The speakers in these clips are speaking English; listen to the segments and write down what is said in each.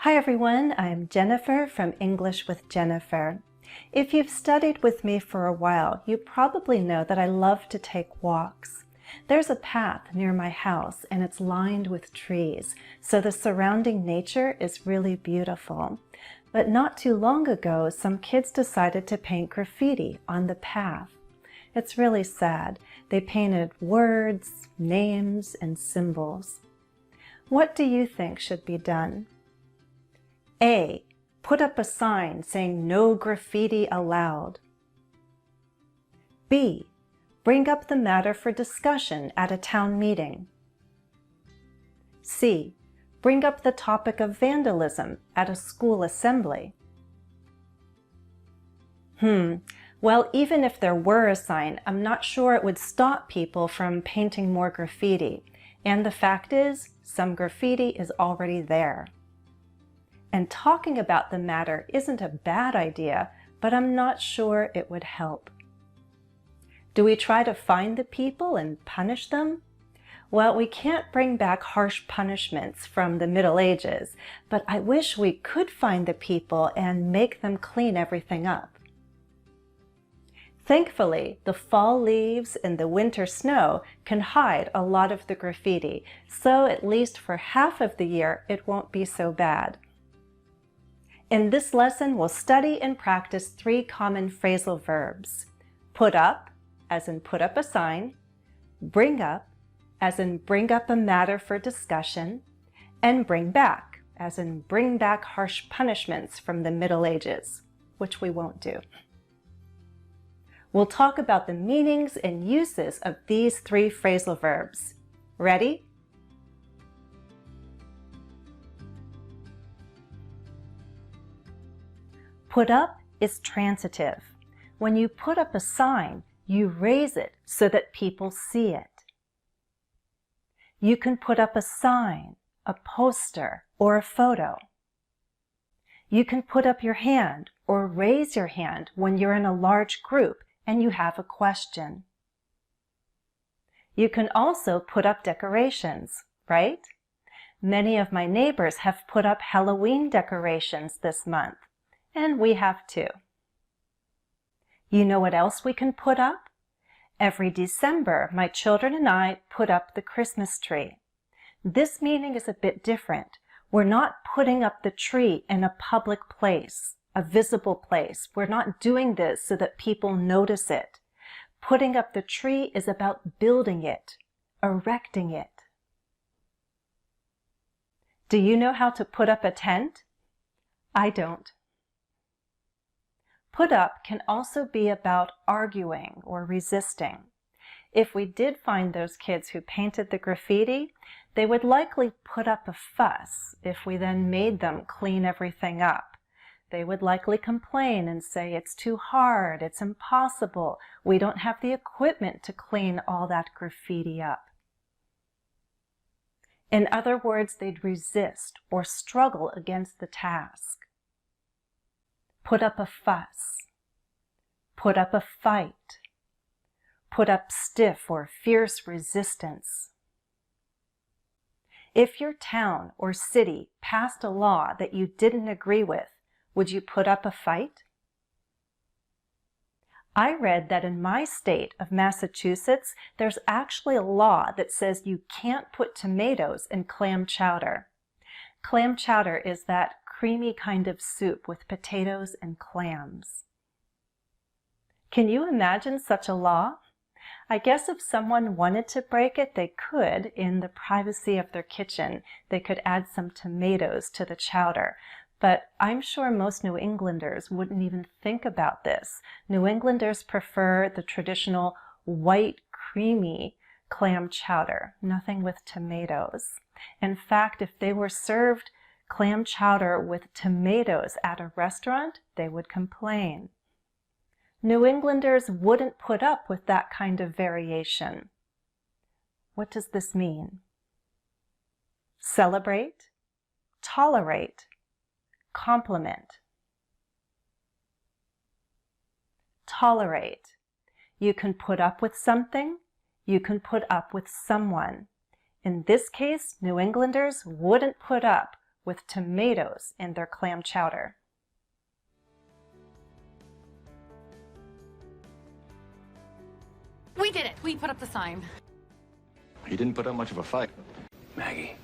Hi everyone, I'm Jennifer from English with Jennifer. If you've studied with me for a while, you probably know that I love to take walks. There's a path near my house and it's lined with trees, so the surrounding nature is really beautiful. But not too long ago, some kids decided to paint graffiti on the path. It's really sad. They painted words, names, and symbols. What do you think should be done? A. Put up a sign saying no graffiti allowed. B. Bring up the matter for discussion at a town meeting. C. Bring up the topic of vandalism at a school assembly. Well, even if there were a sign, I'm not sure it would stop people from painting more graffiti. And the fact is, some graffiti is already there. And talking about the matter isn't a bad idea, but I'm not sure it would help. Do we try to find the people and punish them? Well, we can't bring back harsh punishments from the Middle Ages, but I wish we could find the people and make them clean everything up. Thankfully, the fall leaves and the winter snow can hide a lot of the graffiti, so at least for half of the year it won't be so bad. In this lesson, we'll study and practice 3 common phrasal verbs. Put up, as in put up a sign, bring up, as in bring up a matter for discussion, and bring back, as in bring back harsh punishments from the Middle Ages, which we won't do. We'll talk about the meanings and uses of these 3 phrasal verbs. Ready? Put up is transitive. When you put up a sign, you raise it so that people see it. You can put up a sign, a poster, or a photo. You can put up your hand or raise your hand when you're in a large group and you have a question. You can also put up decorations, right? Many of my neighbors have put up Halloween decorations this month. And we have too. You know what else we can put up? Every December, my children and I put up the Christmas tree. This meaning is a bit different. We're not putting up the tree in a public place, a visible place. We're not doing this so that people notice it. Putting up the tree is about building it, erecting it. Do you know how to put up a tent? I don't. Put up can also be about arguing or resisting. If we did find those kids who painted the graffiti, they would likely put up a fuss if we then made them clean everything up. They would likely complain and say it's too hard, it's impossible, we don't have the equipment to clean all that graffiti up. In other words, they'd resist or struggle against the task. Put up a fuss, put up a fight, put up stiff or fierce resistance. If your town or city passed a law that you didn't agree with, would you put up a fight? I read that in my state of Massachusetts, there's actually a law that says you can't put tomatoes in clam chowder. Clam chowder is that creamy kind of soup with potatoes and clams. Can you imagine such a law? I guess if someone wanted to break it, they could in the privacy of their kitchen. They could add some tomatoes to the chowder. But I'm sure most New Englanders wouldn't even think about this. New Englanders prefer the traditional white, creamy clam chowder, nothing with tomatoes. In fact, if they were served clam chowder with tomatoes at a restaurant, they would complain. New Englanders wouldn't put up with that kind of variation. What does this mean? Celebrate, tolerate, compliment. Tolerate. You can put up with something, you can put up with someone. In this case, New Englanders wouldn't put up with tomatoes in their clam chowder. We did it. We put up the sign. You didn't put up much of a fight. Maggie,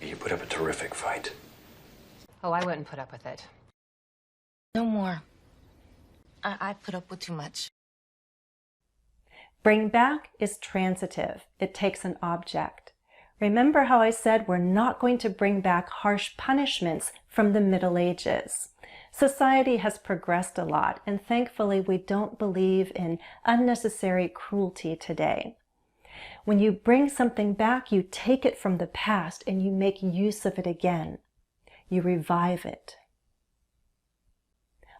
you put up a terrific fight. Oh, I wouldn't put up with it. No more. I put up with too much. Bring back is transitive. It takes an object. Remember how I said we're not going to bring back harsh punishments from the Middle Ages. Society has progressed a lot, and thankfully we don't believe in unnecessary cruelty today. When you bring something back, you take it from the past and you make use of it again. You revive it.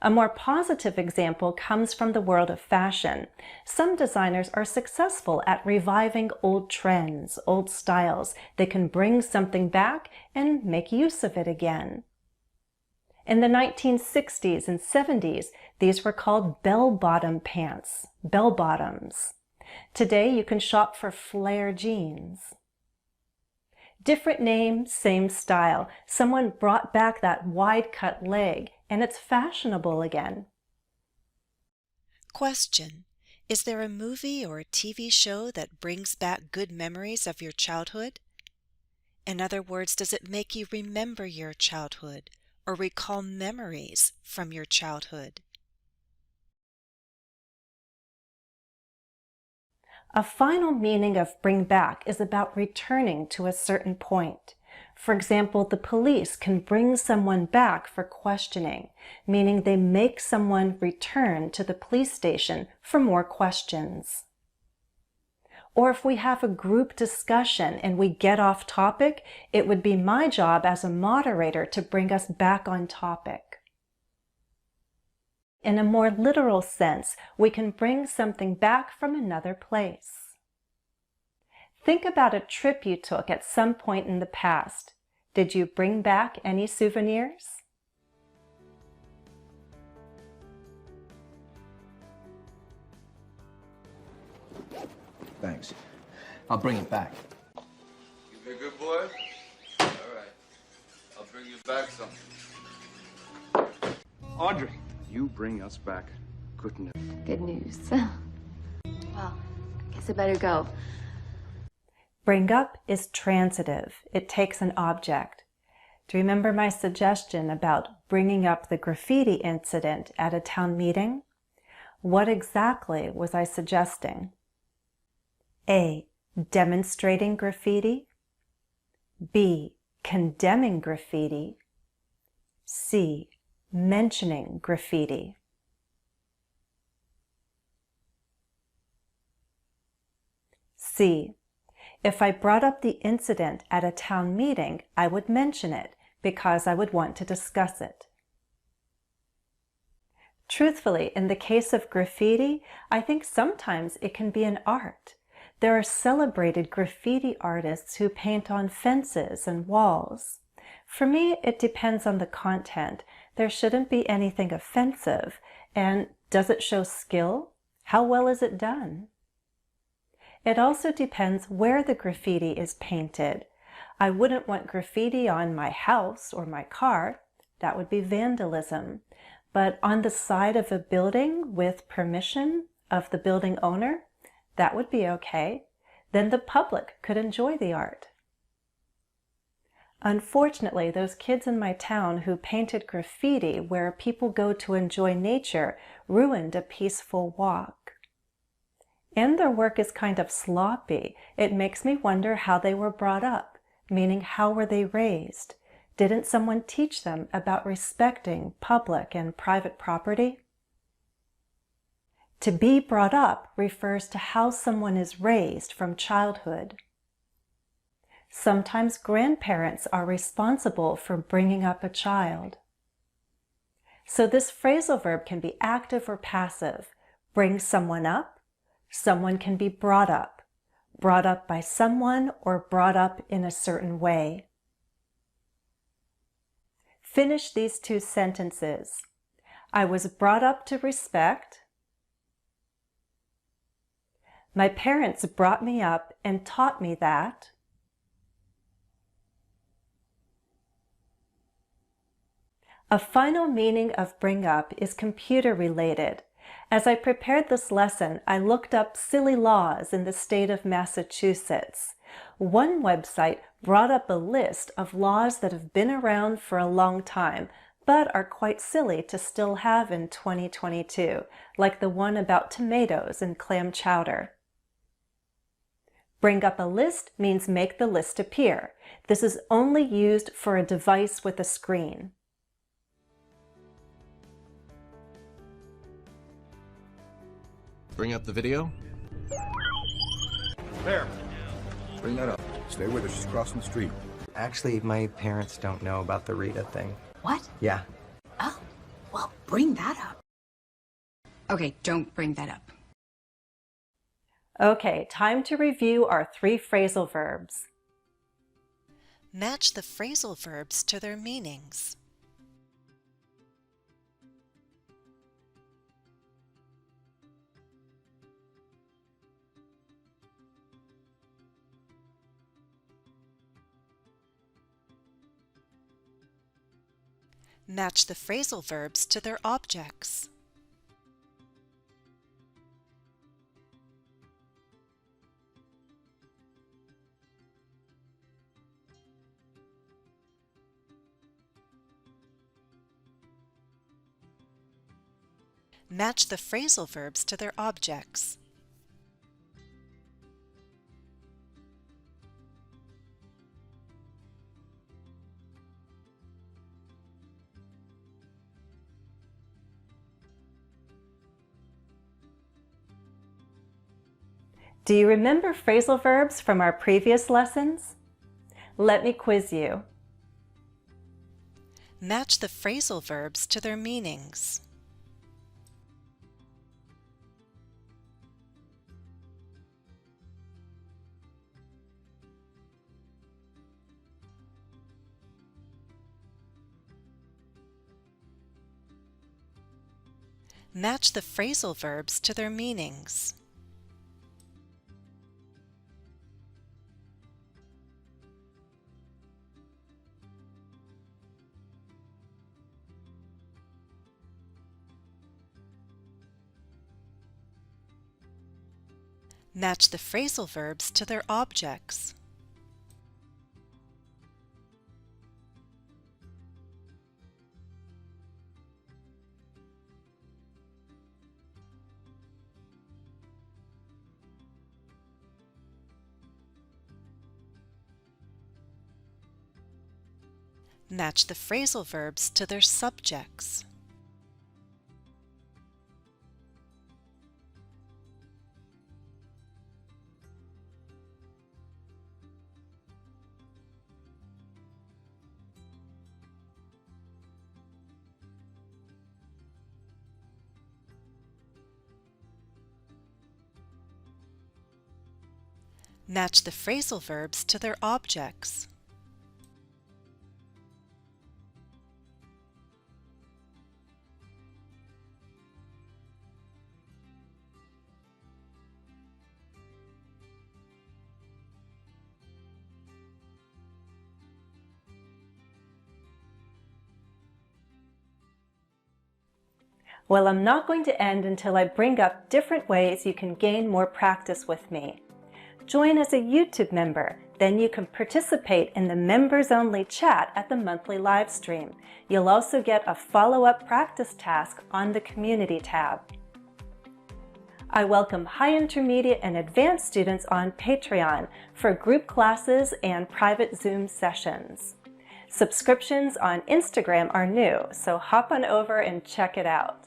A more positive example comes from the world of fashion. Some designers are successful at reviving old trends, old styles. They can bring something back and make use of it again. In the 1960s and 70s, these were called bell-bottom pants, bell-bottoms. Today, you can shop for flare jeans. Different name, same style. Someone brought back that wide-cut leg, and it's fashionable again. Question: is there a movie or a TV show that brings back good memories of your childhood? In other words, does it make you remember your childhood or recall memories from your childhood? A final meaning of bring back is about returning to a certain point. For example, the police can bring someone back for questioning, meaning they make someone return to the police station for more questions. Or if we have a group discussion and we get off topic, it would be my job as a moderator to bring us back on topic. In a more literal sense, we can bring something back from another place. Think about a trip you took at some point in the past. Did you bring back any souvenirs? Thanks. I'll bring it back. You be a good boy? All right. I'll bring you back something. Audrey, you bring us back good news. Good news. Well, I guess I better go. Bring up is transitive. It takes an object. Do you remember my suggestion about bringing up the graffiti incident at a town meeting? What exactly was I suggesting? A. Demonstrating graffiti. B. Condemning graffiti. C. Mentioning graffiti. C. If I brought up the incident at a town meeting, I would mention it because I would want to discuss it. Truthfully, in the case of graffiti, I think sometimes it can be an art. There are celebrated graffiti artists who paint on fences and walls. For me, it depends on the content. There shouldn't be anything offensive. And does it show skill? How well is it done? It also depends where the graffiti is painted. I wouldn't want graffiti on my house or my car. That would be vandalism. But on the side of a building with permission of the building owner, that would be okay. Then the public could enjoy the art. Unfortunately, those kids in my town who painted graffiti where people go to enjoy nature ruined a peaceful walk. And their work is kind of sloppy. It makes me wonder how they were brought up, meaning how were they raised? Didn't someone teach them about respecting public and private property? To be brought up refers to how someone is raised from childhood. Sometimes grandparents are responsible for bringing up a child. So this phrasal verb can be active or passive. Bring someone up. Someone can be brought up by someone or brought up in a certain way. Finish these two sentences. I was brought up to respect. My parents brought me up and taught me that. A final meaning of bring up is computer related. As I prepared this lesson, I looked up silly laws in the state of Massachusetts. One website brought up a list of laws that have been around for a long time, but are quite silly to still have in 2022, like the one about tomatoes and clam chowder. Bring up a list means make the list appear. This is only used for a device with a screen. Bring up the video. There. Bring that up. Stay with her. She's crossing the street. Actually, my parents don't know about the Rita thing. What? Yeah. Oh, well, bring that up. Okay, don't bring that up. Okay, time to review our 3 phrasal verbs. Match the phrasal verbs to their meanings. Match the phrasal verbs to their objects. Match the phrasal verbs to their objects. Do you remember phrasal verbs from our previous lessons? Let me quiz you. Match the phrasal verbs to their meanings. Match the phrasal verbs to their meanings. Match the phrasal verbs to their objects. Match the phrasal verbs to their subjects. Match the phrasal verbs to their objects. Well, I'm not going to end until I bring up different ways you can gain more practice with me. Join as a YouTube member, then you can participate in the members-only chat at the monthly live stream. You'll also get a follow-up practice task on the Community tab. I welcome high, intermediate, and advanced students on Patreon for group classes and private Zoom sessions. Subscriptions on Instagram are new, so hop on over and check it out.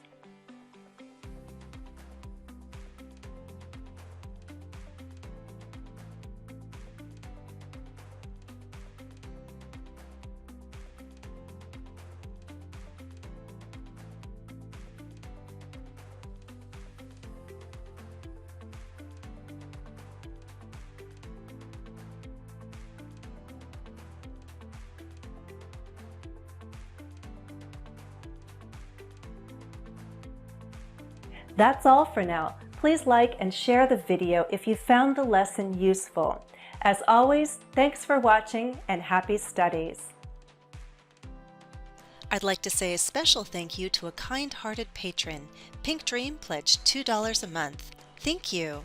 That's all for now. Please like and share the video if you found the lesson useful. As always, thanks for watching and happy studies. I'd like to say a special thank you to a kind-hearted patron. Pink Dream pledged $2 a month. Thank you.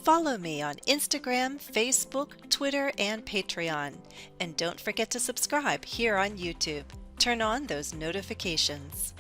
Follow me on Instagram, Facebook, Twitter, and Patreon. And don't forget to subscribe here on YouTube. Turn on those notifications.